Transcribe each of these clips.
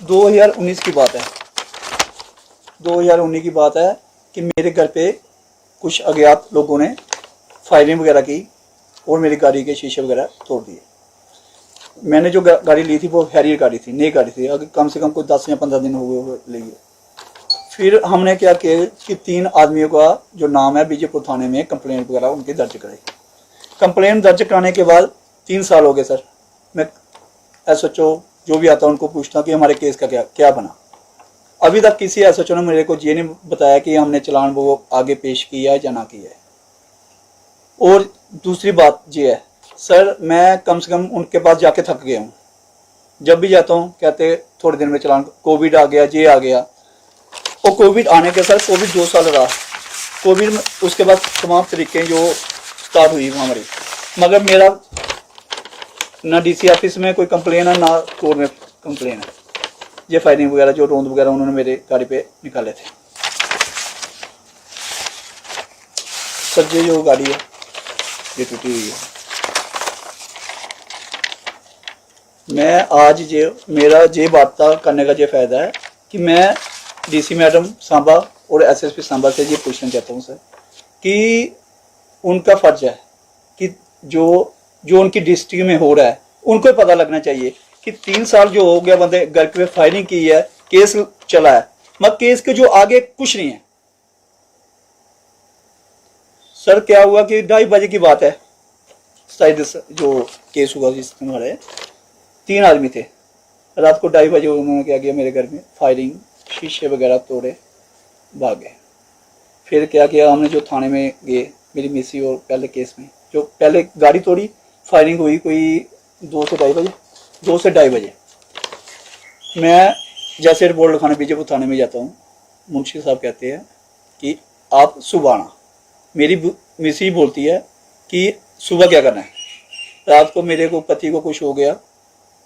2019 की बात है, 2019 की बात है कि मेरे घर पे कुछ अज्ञात लोगों ने फायरिंग वगैरह की और मेरी गाड़ी के शीशे वगैरह तोड़ दिए। मैंने जो गाड़ी ली थी वो हैरियर गाड़ी थी, नई गाड़ी थी, अगर कम से कम कोई 10 या 15 दिन हो गए लिए। फिर हमने क्या किया कि 3 आदमियों का जो नाम है बीजेपुर थाने में कंप्लेन वगैरह उनकी दर्ज कराई। कंप्लेन दर्ज कराने के बाद 3 साल हो गए सर। मैं SHO जो भी आता उनको पूछता कि हमारे केस का क्या बना। अभी तक किसी SHO ने मेरे को ये नहीं बताया कि हमने चालान वो आगे पेश किया है या ना किया है। और दूसरी बात ये है सर, मैं कम से कम उनके पास जाके थक गया हूँ। जब भी जाता हूँ कहते थोड़े दिन में चालान, कोविड आ गया, ये आ गया। और कोविड आने के साथ कोविड 2 साल रहा, कोविड में उसके बाद तमाम तरीके जो स्टार्ट हुई हमारी, मगर मेरा ना DC ऑफिस में कोई कंप्लेन है ना कोर्ट में कंप्लेन है। ये फायरिंग वगैरह जो रोंद वगैरह उन्होंने मेरे गाड़ी पे निकाले थे। सर ये जो गाड़ी है ये टूटी हुई है। मैं आज ये मेरा ये वार्ता करने का ये फायदा है कि मैं DC मैडम सांबा और SSP सांबा से ये पूछना चाहता हूँ सर कि उनका फर्ज है कि जो उनकी डिस्ट्रिक्ट में हो रहा है उनको पता लगना चाहिए कि 3 साल जो हो गया बंदे घर पे फायरिंग की है, केस चला है, मगर केस के जो आगे कुछ नहीं है। सर क्या हुआ कि 2:30 बजे की बात है, शायद जो केस हुआ जिसमें हमारे 3 आदमी थे। रात को 2:30 बजे उन्होंने क्या किया, मेरे घर में फायरिंग, शीशे वगैरह तोड़े, भागे। फिर क्या किया हमने, जो थाने में गए, मेरी मिसी और पहले केस में जो पहले गाड़ी तोड़ी, फायरिंग हुई कोई 2 से 2:30 बजे। मैं जैसे रिपोर्ट लिखाने बीजेपुर थाने में जाता हूँ, मुंशी साहब कहते हैं कि आप सुबह आना। मेरी मिसी बोलती है कि सुबह क्या करना है, रात को मेरे को पति को कुछ हो गया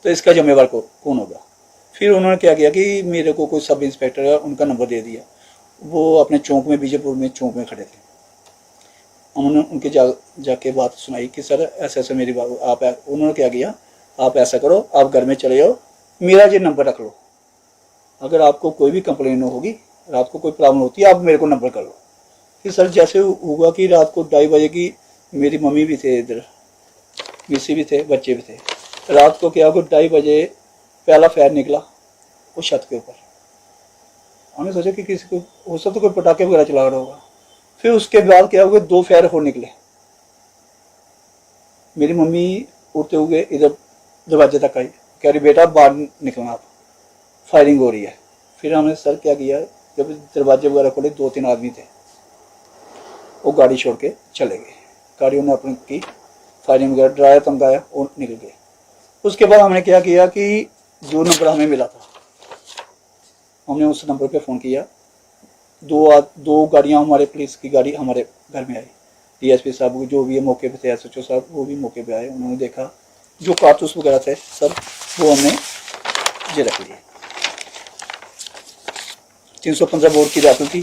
तो इसका जिम्मेवार कौन होगा। फिर उन्होंने क्या किया कि मेरे को कोई सब इंस्पेक्टर है उनका नंबर दे दिया। वो अपने चौक में, बीजेपुर में चौक में खड़े थे। उन्होंने उनके जाके बात सुनाई कि सर ऐसे मेरी बात आप, उन्होंने क्या किया, आप ऐसा करो, आप घर में चले जाओ, मेरा ये नंबर रख लो, अगर आपको कोई भी कंप्लेन होगी, रात को कोई प्रॉब्लम होती है, आप मेरे को नंबर कर लो। फिर सर जैसे हुआ कि रात को 2:30 बजे की, मेरी मम्मी भी थे इधर, मिसी भी थे, बच्चे भी थे। रात को क्या हुआ, 2:30 बजे पहला फायर निकला वो छत के ऊपर। हमने सोचा कि किसी को हो सकता तो कोई पटाखे वगैरह चला रहा होगा। फिर उसके बाद क्या हुआ, 2 फायर हो निकले। मेरी मम्मी उठते हुए इधर दरवाजे तक आई, कह रही बेटा बाहर निकलना, आप फायरिंग हो रही है। फिर हमने सर क्या किया, जब दरवाजे वगैरह खोले, 2-3 आदमी थे, वो गाड़ी छोड़ के चले गए। गाड़ियों ने अपनी की फायरिंग वगैरह, डराया धमकाया और निकल गए। उसके बाद हमने क्या किया कि जो नंबर हमें मिला था, हमने उस नंबर पे फ़ोन किया। 2 गाड़ियाँ हमारे पुलिस की गाड़ी हमारे घर में आई। DSP साहब जो भी है मौके पे थे, SHO साहब वो भी मौके पे आए। उन्होंने देखा जो कारतूस वगैरह थे सब, वो हमने ये रख लिए। 315 बोर्ड की दाखिल थी।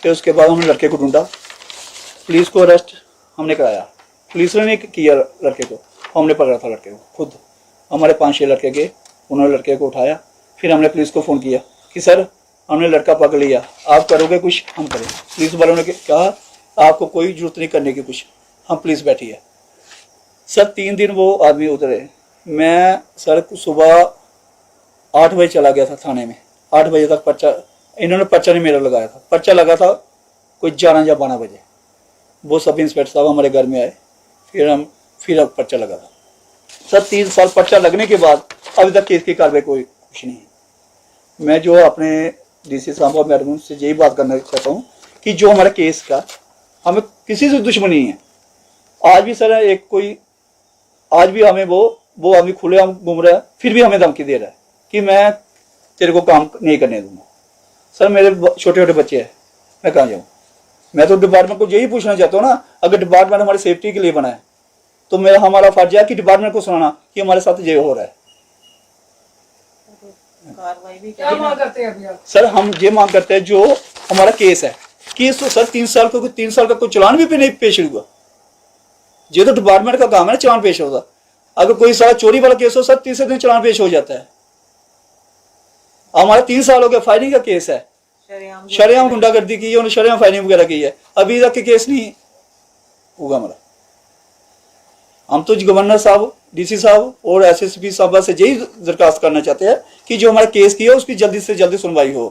फिर उसके बाद हमने लड़के को ढूंढा, पुलिस को अरेस्ट हमने कराया। पुलिस ने किया लड़के को, हमने पकड़ा था लड़के को खुद। हमारे 5-6 लड़के गए, उन्होंने लड़के को उठाया। फिर हमने पुलिस को फ़ोन किया कि सर हमने लड़का पकड़ लिया, आप करोगे कुछ, हम करें। पुलिस वालों ने कहा आपको कोई जरूरत नहीं करने की कुछ, हम पुलिस बैठी है। सर 3 दिन वो आदमी उतरे। मैं सर सुबह 8 बजे चला गया था थाने में, 8 बजे तक पर्चा, इन्होंने पर्चा नहीं मेरा लगाया था, पर्चा लगा था कोई 11 या 12 बजे। वो सब इंस्पेक्टर साहब हमारे घर में आए, फिर पर्चा लगा था। सर 3 साल पर्चा लगने के बाद अभी तक केस की कार्रवाई कोई कुछ नहीं है। मैं जो अपने DC साहब और मैडम से यही बात करना चाहता हूँ कि जो हमारे केस का, हमें किसी से दुश्मनी है। आज भी सर एक कोई, आज भी हमें वो आदमी खुले हम घूम रहा है, फिर भी हमें धमकी दे रहा है कि मैं तेरे को काम नहीं करने दूंगा। सर मेरे छोटे छोटे बच्चे हैं, मैं कहाँ जाऊँ। मैं तो डिपार्टमेंट को यही पूछना चाहता हूँ ना, अगर डिपार्टमेंट हमारी सेफ्टी के लिए बना है तो हमारा फर्ज है कि डिपार्टमेंट को सुनाना कि हमारे साथ ये हो रहा है। क्या मांग करते हैं अभी आप? सर हम ये मांग करते हैं, जो हमारा केस है, केस तो सर 3 साल का कोई चालान भी नहीं पेश हुआ। ये तो डिपार्टमेंट का काम है ना चालान पेश होगा। अगर कोई सारा चोरी वाला केस हो सर 30 दिन चालान पेश हो जाता है। हमारा 3 साल हो गया, फायरिंग का केस है, शरेआम गुंडागर्दी की है, उन्होंने शरेआम फायरिंग वगैरह की है, अभी तक के केस नहीं होगा हमारा। हम तो गवर्नर साहब, डीसी साहब और एसएसपी साहब से यही दरखास्त करना चाहते हैं कि जो हमारा केस किया उसकी जल्दी से जल्दी सुनवाई हो,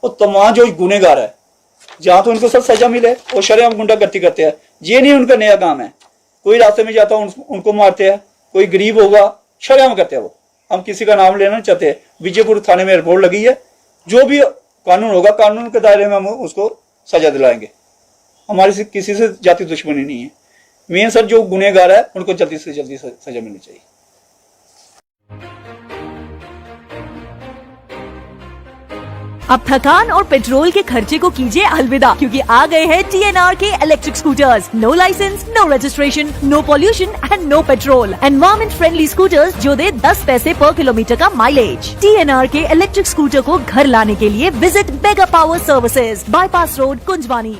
और तमाम जो गुनेगार है जहां तो उनको सब सजा मिले, और शरेआम गुंडागर्दी करते हैं, ये नहीं उनका नया काम है। कोई रास्ते में जाता उनको मारते हैं, कोई गरीब होगा शरेआम करते हैं वो। हम किसी का नाम लेना नहीं चाहते, विजयपुर थाने में रिपोर्ट लगी है, जो भी कानून होगा कानून के दायरे में हम उसको सजा दिलाएंगे। हमारी से किसी से जाति दुश्मनी नहीं है। मेन सर जो गुनहगार है उनको जल्दी से जल्दी सजा मिलनी चाहिए। अब थकान और पेट्रोल के खर्चे को कीजिए अलविदा, क्योंकि आ गए हैं TNR के electric scooters. No license, no registration, no pollution and no petrol. Environment friendly scooters जो दे 10 पैसे पर किलोमीटर का माइलेज। TNR के इलेक्ट्रिक स्कूटर को घर लाने के लिए visit mega power services, bypass road, Kunjwani.